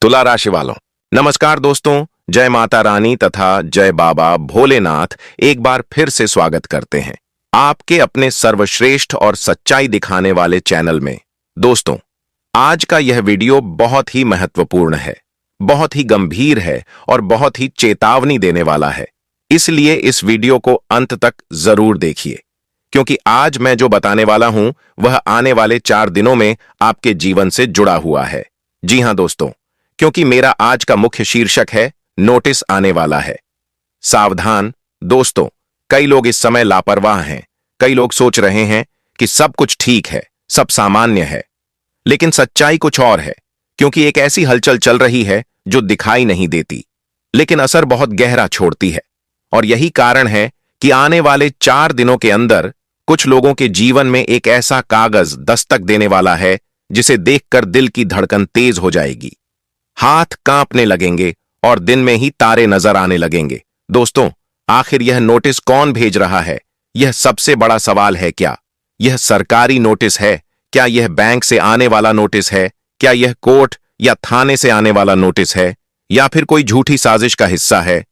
तुला राशि वालों, नमस्कार दोस्तों। जय माता रानी तथा जय बाबा भोलेनाथ एक बार फिर से स्वागत करते हैं आपके अपने सर्वश्रेष्ठ और सच्चाई दिखाने वाले चैनल में। दोस्तों, आज का यह वीडियो बहुत ही महत्वपूर्ण है, बहुत ही गंभीर है और बहुत ही चेतावनी देने वाला है। इसलिए इस वीडियो को अंत तक जरूर देखिए, क्योंकि आज मैं जो बताने वाला हूं वह आने वाले 4 दिनों में आपके जीवन से जुड़ा हुआ है। जी हां दोस्तों, क्योंकि मेरा आज का मुख्य शीर्षक है नोटिस आने वाला है। सावधान दोस्तों, कई लोग इस समय लापरवाह हैं। कई लोग सोच रहे हैं कि सब कुछ ठीक है, सब सामान्य है, लेकिन सच्चाई कुछ और है। क्योंकि एक ऐसी हलचल चल रही है जो दिखाई नहीं देती, लेकिन असर बहुत गहरा छोड़ती है। और यही कारण है कि आने वाले 4 दिनों के अंदर कुछ लोगों के जीवन में एक ऐसा कागज दस्तक देने वाला है जिसे देखकर दिल की धड़कन तेज हो जाएगी, हाथ कांपने लगेंगे और दिन में ही तारे नजर आने लगेंगे। दोस्तों, आखिर यह नोटिस कौन भेज रहा है? यह सबसे बड़ा सवाल है। क्या यह सरकारी नोटिस है? क्या यह बैंक से आने वाला नोटिस है? क्या यह कोर्ट या थाने से आने वाला नोटिस है? या फिर कोई झूठी साजिश का हिस्सा है?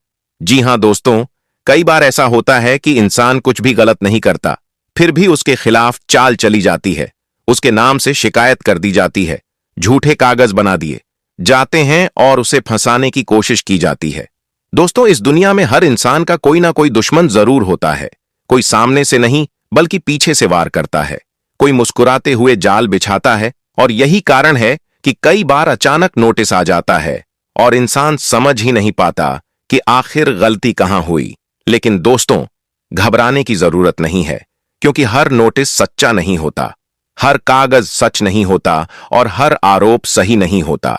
जी हां दोस्तों, कई बार ऐसा होता है कि इंसान कुछ भी गलत नहीं करता, फिर भी उसके खिलाफ चाल चली जाती है, उसके नाम से शिकायत कर दी जाती है, झूठे कागज बना दिए जाते हैं और उसे फंसाने की कोशिश की जाती है। दोस्तों, इस दुनिया में हर इंसान का कोई ना कोई दुश्मन जरूर होता है। कोई सामने से नहीं बल्कि पीछे से वार करता है, कोई मुस्कुराते हुए जाल बिछाता है। और यही कारण है कि कई बार अचानक नोटिस आ जाता है और इंसान समझ ही नहीं पाता कि आखिर गलती कहां हुई। लेकिन दोस्तों, घबराने की जरूरत नहीं है, क्योंकि हर नोटिस सच्चा नहीं होता, हर कागज सच नहीं होता और हर आरोप सही नहीं होता।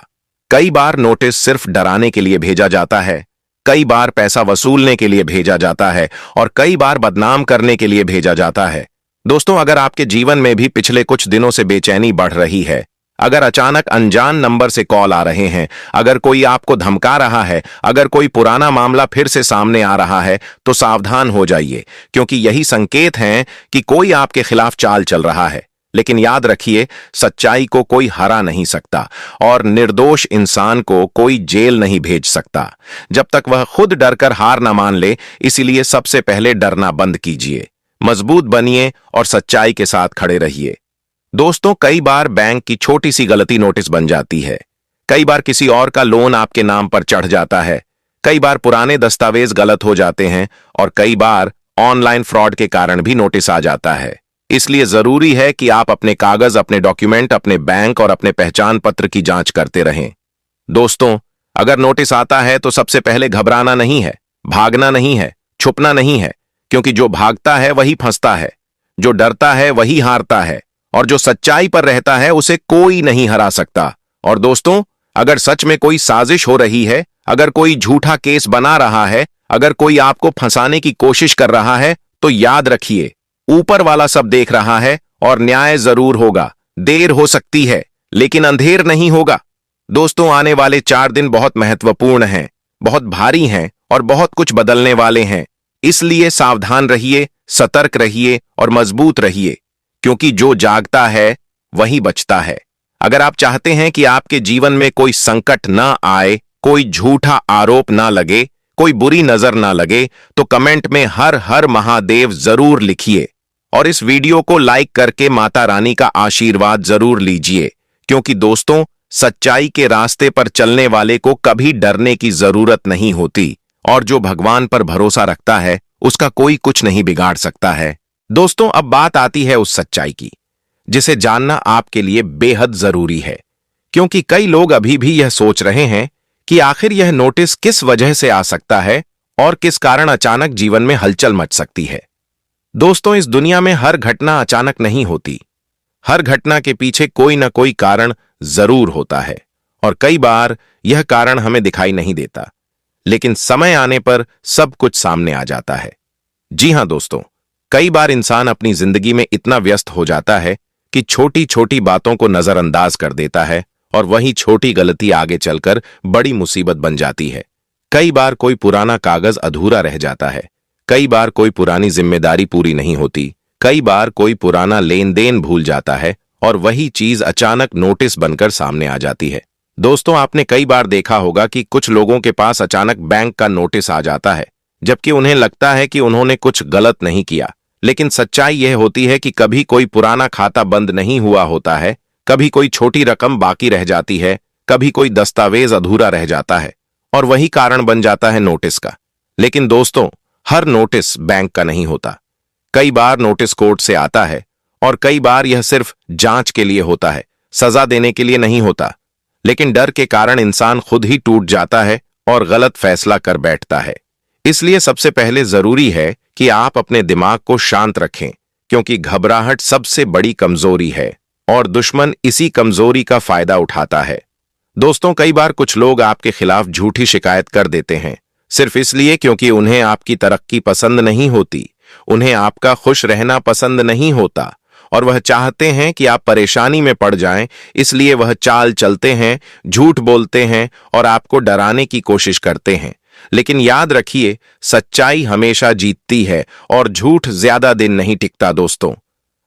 कई बार नोटिस सिर्फ डराने के लिए भेजा जाता है, कई बार पैसा वसूलने के लिए भेजा जाता है और कई बार बदनाम करने के लिए भेजा जाता है। दोस्तों, अगर आपके जीवन में भी पिछले कुछ दिनों से बेचैनी बढ़ रही है, अगर अचानक अनजान नंबर से कॉल आ रहे हैं, अगर कोई आपको धमका रहा है, अगर कोई पुराना मामला फिर से सामने आ रहा है, तो सावधान हो जाइए, क्योंकि यही संकेत हैं कि कोई आपके खिलाफ चाल चल रहा है। लेकिन याद रखिए, सच्चाई को कोई हरा नहीं सकता और निर्दोष इंसान को कोई जेल नहीं भेज सकता जब तक वह खुद डरकर हार ना मान ले। इसीलिए सबसे पहले डरना बंद कीजिए, मजबूत बनिए और सच्चाई के साथ खड़े रहिए। दोस्तों, कई बार बैंक की छोटी सी गलती नोटिस बन जाती है, कई बार किसी और का लोन आपके नाम पर चढ़ जाता है, कई बार पुराने दस्तावेज गलत हो जाते हैं और कई बार ऑनलाइन फ्रॉड के कारण भी नोटिस आ जाता है। इसलिए जरूरी है कि आप अपने कागज, अपने डॉक्यूमेंट, अपने बैंक और अपने पहचान पत्र की जांच करते रहें। दोस्तों, अगर नोटिस आता है तो सबसे पहले घबराना नहीं है, भागना नहीं है, छुपना नहीं है, क्योंकि जो भागता है वही फंसता है, जो डरता है वही हारता है और जो सच्चाई पर रहता है उसे कोई नहीं हरा सकता। और दोस्तों, अगर सच में कोई साजिश हो रही है, अगर कोई झूठा केस बना रहा है, अगर कोई आपको फंसाने की कोशिश कर रहा है, तो याद रखिए, ऊपर वाला सब देख रहा है और न्याय जरूर होगा। देर हो सकती है, लेकिन अंधेर नहीं होगा। दोस्तों, आने वाले 4 दिन बहुत महत्वपूर्ण हैं, बहुत भारी हैं और बहुत कुछ बदलने वाले हैं। इसलिए सावधान रहिए, सतर्क रहिए और मजबूत रहिए, क्योंकि जो जागता है वही बचता है। अगर आप चाहते हैं कि आपके जीवन में कोई संकट ना आए, कोई झूठा आरोप ना लगे, कोई बुरी नजर ना लगे, तो कमेंट में हर हर महादेव जरूर लिखिए और इस वीडियो को लाइक करके माता रानी का आशीर्वाद जरूर लीजिए। क्योंकि दोस्तों, सच्चाई के रास्ते पर चलने वाले को कभी डरने की जरूरत नहीं होती और जो भगवान पर भरोसा रखता है उसका कोई कुछ नहीं बिगाड़ सकता है। दोस्तों, अब बात आती है उस सच्चाई की जिसे जानना आपके लिए बेहद जरूरी है, क्योंकि कई लोग अभी भी यह सोच रहे हैं कि आखिर यह नोटिस किस वजह से आ सकता है और किस कारण अचानक जीवन में हलचल मच सकती है। दोस्तों, इस दुनिया में हर घटना अचानक नहीं होती, हर घटना के पीछे कोई ना कोई कारण जरूर होता है और कई बार यह कारण हमें दिखाई नहीं देता, लेकिन समय आने पर सब कुछ सामने आ जाता है। जी हां दोस्तों, कई बार इंसान अपनी जिंदगी में इतना व्यस्त हो जाता है कि छोटी छोटी बातों को नजरअंदाज कर देता है और वही छोटी गलती आगे चलकर बड़ी मुसीबत बन जाती है। कई बार कोई पुराना कागज अधूरा रह जाता है, कई बार कोई पुरानी जिम्मेदारी पूरी नहीं होती, कई बार कोई पुराना लेन देन भूल जाता है और वही चीज अचानक नोटिस बनकर सामने आ जाती है। दोस्तों, आपने कई बार देखा होगा कि कुछ लोगों के पास अचानक बैंक का नोटिस आ जाता है, जबकि उन्हें लगता है कि उन्होंने कुछ गलत नहीं किया। लेकिन सच्चाई यह होती है कि कभी कोई पुराना खाता बंद नहीं हुआ होता है, कभी कोई छोटी रकम बाकी रह जाती है, कभी कोई दस्तावेज अधूरा रह जाता है, और वही कारण बन जाता है नोटिस का। लेकिन दोस्तों, हर नोटिस बैंक का नहीं होता। कई बार नोटिस कोर्ट से आता है, और कई बार यह सिर्फ जांच के लिए होता है, सजा देने के लिए नहीं होता। लेकिन डर के कारण इंसान खुद ही टूट जाता है और गलत फैसला कर बैठता है। इसलिए सबसे पहले जरूरी है कि आप अपने दिमाग को शांत रखें, क्योंकि घबराहट सबसे बड़ी कमजोरी है और दुश्मन इसी कमजोरी का फायदा उठाता है। दोस्तों, कई बार कुछ लोग आपके खिलाफ झूठी शिकायत कर देते हैं, सिर्फ इसलिए क्योंकि उन्हें आपकी तरक्की पसंद नहीं होती, उन्हें आपका खुश रहना पसंद नहीं होता, और वह चाहते हैं कि आप परेशानी में पड़ जाएं। इसलिए वह चाल चलते हैं, झूठ बोलते हैं और आपको डराने की कोशिश करते हैं। लेकिन याद रखिए, सच्चाई हमेशा जीतती है और झूठ ज्यादा दिन नहीं टिकता। दोस्तों,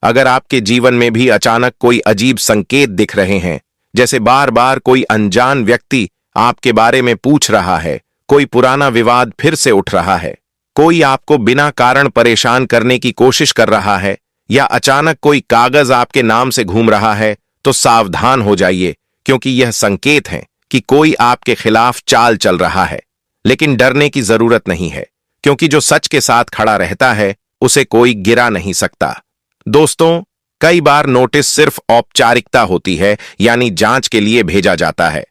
अगर आपके जीवन में भी अचानक कोई अजीब संकेत दिख रहे हैं, जैसे बार बार कोई अनजान व्यक्ति आपके बारे में पूछ रहा है, कोई पुराना विवाद फिर से उठ रहा है, कोई आपको बिना कारण परेशान करने की कोशिश कर रहा है, या अचानक कोई कागज आपके नाम से घूम रहा है, तो सावधान हो जाइए, क्योंकि यह संकेत है कि कोई आपके खिलाफ चाल चल रहा है। लेकिन डरने की जरूरत नहीं है, क्योंकि जो सच के साथ खड़ा रहता है उसे कोई गिरा नहीं सकता। दोस्तों, कई बार नोटिस सिर्फ औपचारिकता होती है, यानी जांच के लिए भेजा जाता है,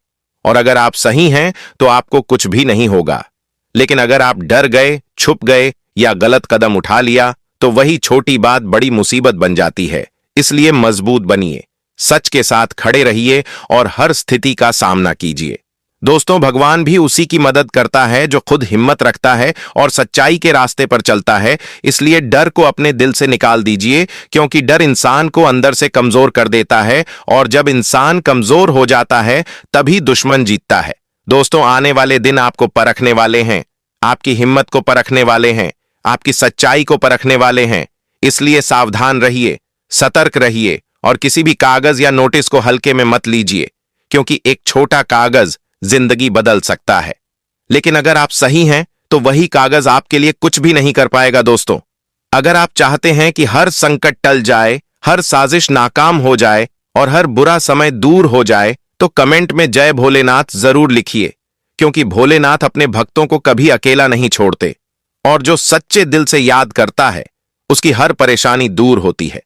और अगर आप सही हैं तो आपको कुछ भी नहीं होगा। लेकिन अगर आप डर गए, छुप गए या गलत कदम उठा लिया, तो वही छोटी बात बड़ी मुसीबत बन जाती है। इसलिए मजबूत बनिए, सच के साथ खड़े रहिए और हर स्थिति का सामना कीजिए। दोस्तों, भगवान भी उसी की मदद करता है जो खुद हिम्मत रखता है और सच्चाई के रास्ते पर चलता है। इसलिए डर को अपने दिल से निकाल दीजिए, क्योंकि डर इंसान को अंदर से कमजोर कर देता है, और जब इंसान कमजोर हो जाता है तभी दुश्मन जीतता है। दोस्तों, आने वाले दिन आपको परखने वाले हैं, आपकी हिम्मत को परखने वाले हैं, आपकी सच्चाई को परखने वाले हैं। इसलिए सावधान रहिए, सतर्क रहिए और किसी भी कागज या नोटिस को हल्के में मत लीजिए, क्योंकि एक छोटा कागज जिंदगी बदल सकता है। लेकिन अगर आप सही हैं तो वही कागज आपके लिए कुछ भी नहीं कर पाएगा। दोस्तों, अगर आप चाहते हैं कि हर संकट टल जाए, हर साजिश नाकाम हो जाए और हर बुरा समय दूर हो जाए, तो कमेंट में जय भोलेनाथ जरूर लिखिए, क्योंकि भोलेनाथ अपने भक्तों को कभी अकेला नहीं छोड़ते, और जो सच्चे दिल से याद करता है उसकी हर परेशानी दूर होती है।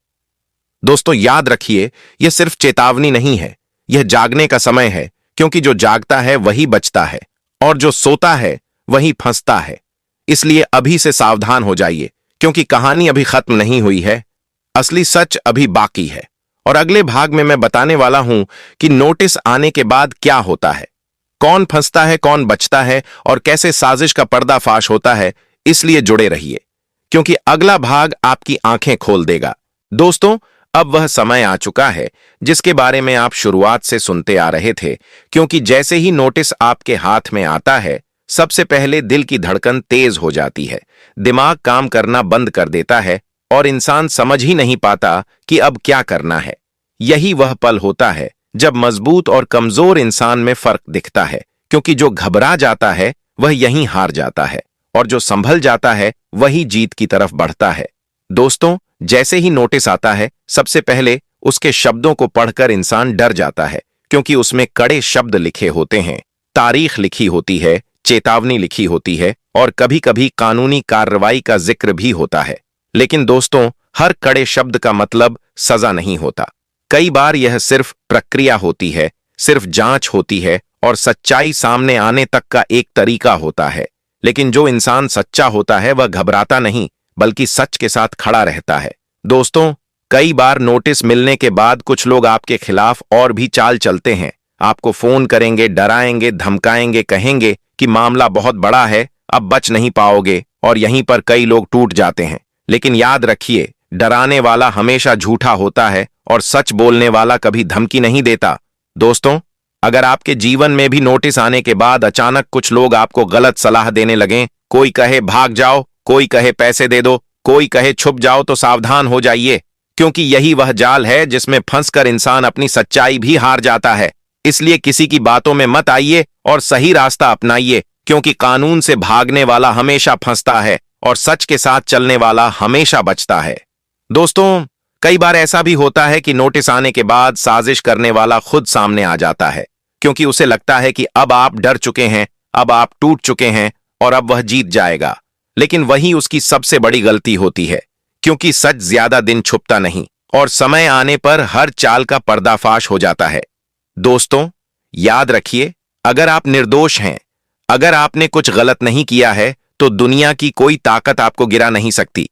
दोस्तों, याद रखिए, यह सिर्फ चेतावनी नहीं है, यह जागने का समय है, क्योंकि जो जागता है वही बचता है, और जो सोता है वही फंसता है। इसलिए अभी से सावधान हो जाइए, क्योंकि कहानी अभी खत्म नहीं हुई है, असली सच अभी बाकी है। और अगले भाग में मैं बताने वाला हूं कि नोटिस आने के बाद क्या होता है, कौन फंसता है, कौन बचता है, और कैसे साजिश का पर्दाफाश होता है। इसलिए जुड़े रहिए, क्योंकि अगला भाग आपकी आंखें खोल देगा। दोस्तों, अब वह समय आ चुका है जिसके बारे में आप शुरुआत से सुनते आ रहे थे, क्योंकि जैसे ही नोटिस आपके हाथ में आता है, सबसे पहले दिल की धड़कन तेज हो जाती है, दिमाग काम करना बंद कर देता है, और इंसान समझ ही नहीं पाता कि अब क्या करना है। यही वह पल होता है जब मजबूत और कमजोर इंसान में फर्क दिखता है, क्योंकि जो घबरा जाता है वह यहीं हार जाता है, और जो संभल जाता है वही जीत की तरफ बढ़ता है। दोस्तों, जैसे ही नोटिस आता है, सबसे पहले उसके शब्दों को पढ़कर इंसान डर जाता है, क्योंकि उसमें कड़े शब्द लिखे होते हैं, तारीख लिखी होती है, चेतावनी लिखी होती है, और कभी कभी कानूनी कार्रवाई का जिक्र भी होता है। लेकिन दोस्तों, हर कड़े शब्द का मतलब सजा नहीं होता। कई बार यह सिर्फ प्रक्रिया होती है, सिर्फ जांच होती है, और सच्चाई सामने आने तक का एक तरीका होता है। लेकिन जो इंसान सच्चा होता है वह घबराता नहीं, बल्कि सच के साथ खड़ा रहता है। दोस्तों, कई बार नोटिस मिलने के बाद कुछ लोग आपके खिलाफ और भी चाल चलते हैं, आपको फोन करेंगे, डराएंगे, धमकाएंगे, कहेंगे कि मामला बहुत बड़ा है, अब बच नहीं पाओगे, और यहीं पर कई लोग टूट जाते हैं। लेकिन याद रखिए, डराने वाला हमेशा झूठा होता है और सच बोलने वाला कभी धमकी नहीं देता। दोस्तों, अगर आपके जीवन में भी नोटिस आने के बाद अचानक कुछ लोग आपको गलत सलाह देने लगें, कोई कहे भाग जाओ, कोई कहे पैसे दे दो, कोई कहे छुप जाओ, तो सावधान हो जाइए, क्योंकि यही वह जाल है जिसमें फंसकर इंसान अपनी सच्चाई भी हार जाता है। इसलिए किसी की बातों में मत आइए और सही रास्ता अपनाइए, क्योंकि कानून से भागने वाला हमेशा फंसता है और सच के साथ चलने वाला हमेशा बचता है। दोस्तों, कई बार ऐसा भी होता है कि नोटिस आने के बाद साजिश करने वाला खुद सामने आ जाता है, क्योंकि उसे लगता है कि अब आप डर चुके हैं, अब आप टूट चुके हैं और अब वह जीत जाएगा। लेकिन वही उसकी सबसे बड़ी गलती होती है, क्योंकि सच ज्यादा दिन छुपता नहीं और समय आने पर हर चाल का पर्दाफाश हो जाता है। दोस्तों, याद रखिए, अगर आप निर्दोष हैं, अगर आपने कुछ गलत नहीं किया है, तो दुनिया की कोई ताकत आपको गिरा नहीं सकती।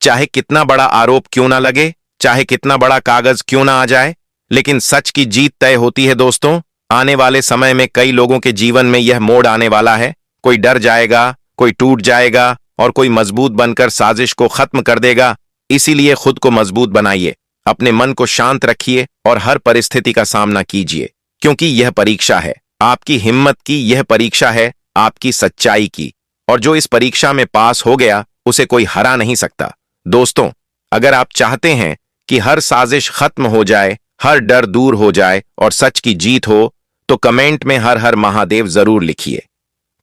चाहे कितना बड़ा आरोप क्यों ना लगे, चाहे कितना बड़ा कागज क्यों ना आ जाए, लेकिन सच की जीत तय होती है। दोस्तों, आने वाले समय में कई लोगों के जीवन में यह मोड़ आने वाला है। कोई डर जाएगा, कोई टूट जाएगा और कोई मजबूत बनकर साजिश को खत्म कर देगा। इसीलिए खुद को मजबूत बनाइए, अपने मन को शांत रखिए और हर परिस्थिति का सामना कीजिए, क्योंकि यह परीक्षा है आपकी हिम्मत की, यह परीक्षा है आपकी सच्चाई की, और जो इस परीक्षा में पास हो गया उसे कोई हरा नहीं सकता। दोस्तों, अगर आप चाहते हैं कि हर साजिश खत्म हो जाए, हर डर दूर हो जाए और सच की जीत हो, तो कमेंट में हर हर महादेव जरूर लिखिए,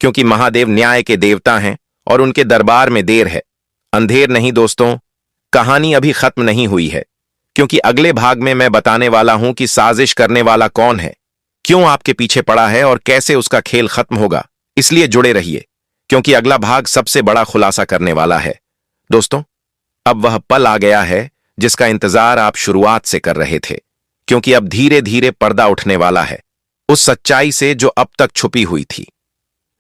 क्योंकि महादेव न्याय के देवता हैं और उनके दरबार में देर है, अंधेर नहीं। दोस्तों, कहानी अभी खत्म नहीं हुई है, क्योंकि अगले भाग में मैं बताने वाला हूं कि साजिश करने वाला कौन है, क्यों आपके पीछे पड़ा है और कैसे उसका खेल खत्म होगा। इसलिए जुड़े रहिए, क्योंकि अगला भाग सबसे बड़ा खुलासा करने वाला है। दोस्तों, अब वह पल आ गया है जिसका इंतजार आप शुरुआत से कर रहे थे, क्योंकि अब धीरे धीरे पर्दा उठने वाला है उस सच्चाई से जो अब तक छुपी हुई थी।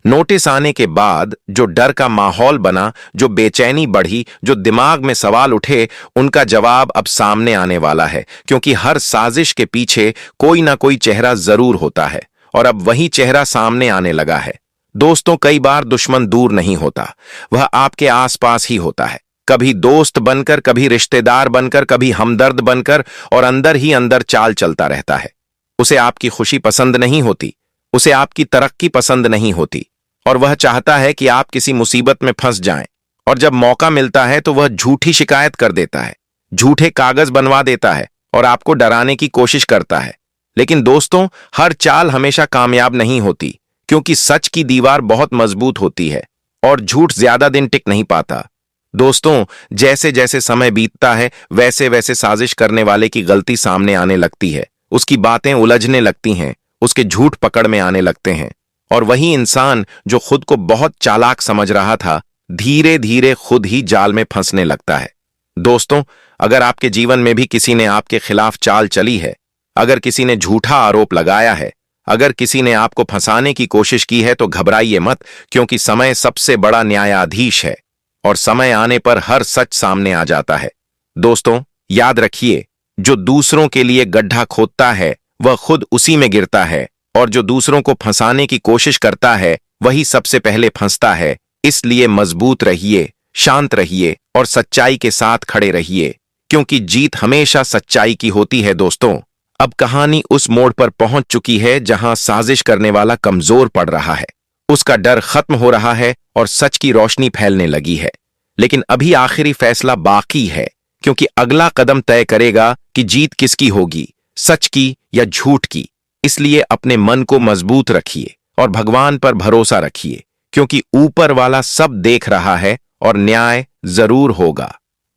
नोटिस आने के बाद जो डर का माहौल बना, जो बेचैनी बढ़ी, जो दिमाग में सवाल उठे, उनका जवाब अब सामने आने वाला है, क्योंकि हर साजिश के पीछे कोई ना कोई चेहरा जरूर होता है और अब वही चेहरा सामने आने लगा है। दोस्तों, कई बार दुश्मन दूर नहीं होता, वह आपके आसपास ही होता है, कभी दोस्त बनकर, कभी रिश्तेदार बनकर, कभी हमदर्द बनकर, और अंदर ही अंदर चाल चलता रहता है। उसे आपकी खुशी पसंद नहीं होती, उसे आपकी तरक्की पसंद नहीं होती, और वह चाहता है कि आप किसी मुसीबत में फंस जाएं, और जब मौका मिलता है तो वह झूठी शिकायत कर देता है, झूठे कागज बनवा देता है और आपको डराने की कोशिश करता है। लेकिन दोस्तों, हर चाल हमेशा कामयाब नहीं होती, क्योंकि सच की दीवार बहुत मजबूत होती है और झूठ ज्यादा दिन टिक नहीं पाता। दोस्तों, जैसे जैसे समय बीतता है, वैसे वैसे साजिश करने वाले की गलती सामने आने लगती है, उसकी बातें उलझने लगती हैं, उसके झूठ पकड़ में आने लगते हैं, और वही इंसान जो खुद को बहुत चालाक समझ रहा था, धीरे धीरे खुद ही जाल में फंसने लगता है। दोस्तों, अगर आपके जीवन में भी किसी ने आपके खिलाफ चाल चली है, अगर किसी ने झूठा आरोप लगाया है, अगर किसी ने आपको फंसाने की कोशिश की है, तो घबराइए मत, क्योंकि समय सबसे बड़ा न्यायाधीश है और समय आने पर हर सच सामने आ जाता है। दोस्तों, याद रखिए, जो दूसरों के लिए गड्ढा खोदता है वह खुद उसी में गिरता है, और जो दूसरों को फंसाने की कोशिश करता है वही सबसे पहले फंसता है। इसलिए मजबूत रहिए, शांत रहिए और सच्चाई के साथ खड़े रहिए, क्योंकि जीत हमेशा सच्चाई की होती है। दोस्तों, अब कहानी उस मोड़ पर पहुंच चुकी है जहां साजिश करने वाला कमजोर पड़ रहा है, उसका डर खत्म हो रहा है और सच की रोशनी फैलने लगी है। लेकिन अभी आखिरी फैसला बाकी है, क्योंकि अगला कदम तय करेगा कि जीत किसकी होगी, सच की या झूठ की। इसलिए अपने मन को मजबूत रखिए और भगवान पर भरोसा रखिए, क्योंकि ऊपर वाला सब देख रहा है और न्याय जरूर होगा।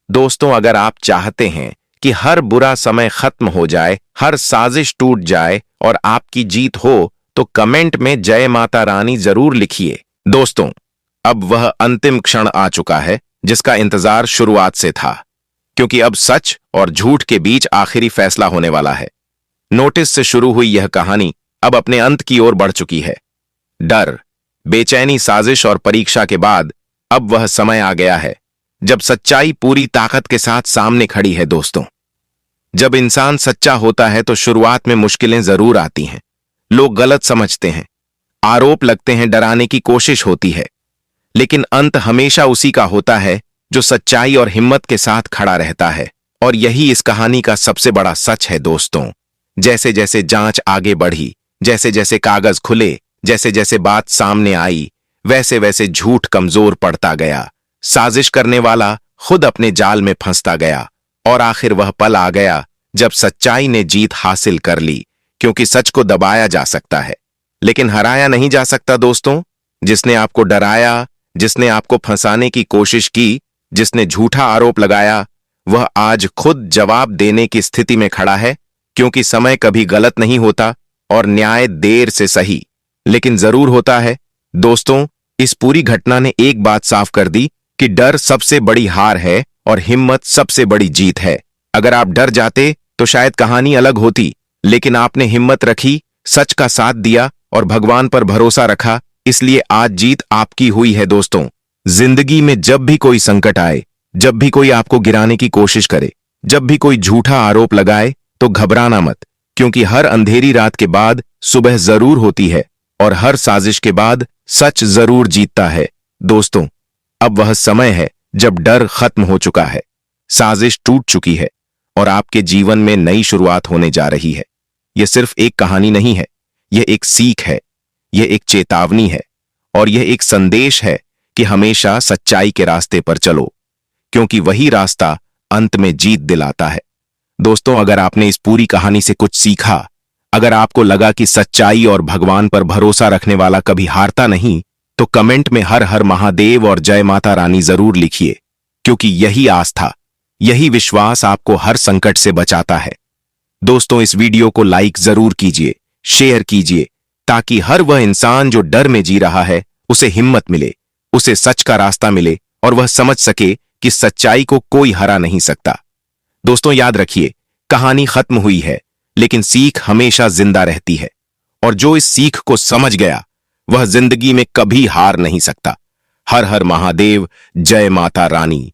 दोस्तों, अगर आप चाहते हैं कि हर बुरा समय खत्म हो जाए, हर साजिश टूट जाए और आपकी जीत हो, तो कमेंट में जय माता रानी जरूर लिखिए। दोस्तों, अब वह अंतिम क्षण आ चुका है जिसका इंतजार शुरुआत से था, क्योंकि अब सच और झूठ के बीच आखिरी फैसला होने वाला है। नोटिस से शुरू हुई यह कहानी अब अपने अंत की ओर बढ़ चुकी है। डर, बेचैनी, साजिश और परीक्षा के बाद अब वह समय आ गया है जब सच्चाई पूरी ताकत के साथ सामने खड़ी है। दोस्तों, जब इंसान सच्चा होता है तो शुरुआत में मुश्किलें जरूर आती हैं, लोग गलत समझते हैं, आरोप लगते हैं, डराने की कोशिश होती है, लेकिन अंत हमेशा उसी का होता है जो सच्चाई और हिम्मत के साथ खड़ा रहता है। और यही इस कहानी का सबसे बड़ा सच है। दोस्तों, जैसे जैसे जांच आगे बढ़ी, जैसे जैसे कागज खुले, जैसे जैसे बात सामने आई, वैसे वैसे झूठ कमजोर पड़ता गया, साजिश करने वाला खुद अपने जाल में फंसता गया, और आखिर वह पल आ गया जब सच्चाई ने जीत हासिल कर ली, क्योंकि सच को दबाया जा सकता है लेकिन हराया नहीं जा सकता दोस्तों। जिसने आपको डराया, जिसने आपको फंसाने की कोशिश की, जिसने झूठा आरोप लगाया, वह आज खुद जवाब देने की स्थिति में खड़ा है, क्योंकि समय कभी गलत नहीं होता और न्याय देर से सही लेकिन जरूर होता है। दोस्तों, इस पूरी घटना ने एक बात साफ कर दी कि डर सबसे बड़ी हार है और हिम्मत सबसे बड़ी जीत है। अगर आप डर जाते तो शायद कहानी अलग होती, लेकिन आपने हिम्मत रखी, सच का साथ दिया और भगवान पर भरोसा रखा, इसलिए आज जीत आपकी हुई है। दोस्तों, जिंदगी में जब भी कोई संकट आए, जब भी कोई आपको गिराने की कोशिश करे, जब भी कोई झूठा आरोप लगाए, तो घबराना मत, क्योंकि हर अंधेरी रात के बाद सुबह जरूर होती है और हर साजिश के बाद सच जरूर जीतता है। दोस्तों, अब वह समय है जब डर खत्म हो चुका है, साजिश टूट चुकी है और आपके जीवन में नई शुरुआत होने जा रही है। यह सिर्फ एक कहानी नहीं है, यह एक सीख है, यह एक चेतावनी है और यह एक संदेश है कि हमेशा सच्चाई के रास्ते पर चलो, क्योंकि वही रास्ता अंत में जीत दिलाता है। दोस्तों, अगर आपने इस पूरी कहानी से कुछ सीखा, अगर आपको लगा कि सच्चाई और भगवान पर भरोसा रखने वाला कभी हारता नहीं, तो कमेंट में हर हर महादेव और जय माता रानी जरूर लिखिए, क्योंकि यही आस्था, यही विश्वास आपको हर संकट से बचाता है। दोस्तों, इस वीडियो को लाइक जरूर कीजिए, शेयर कीजिए, ताकि हर वह इंसान जो डर में जी रहा है उसे हिम्मत मिले, उसे सच का रास्ता मिले और वह समझ सके कि सच्चाई को कोई हरा नहीं सकता। दोस्तों, याद रखिए, कहानी खत्म हुई है लेकिन सीख हमेशा जिंदा रहती है और जो इस सीख को समझ गया वह जिंदगी में कभी हार नहीं सकता। हर हर महादेव, जय माता रानी।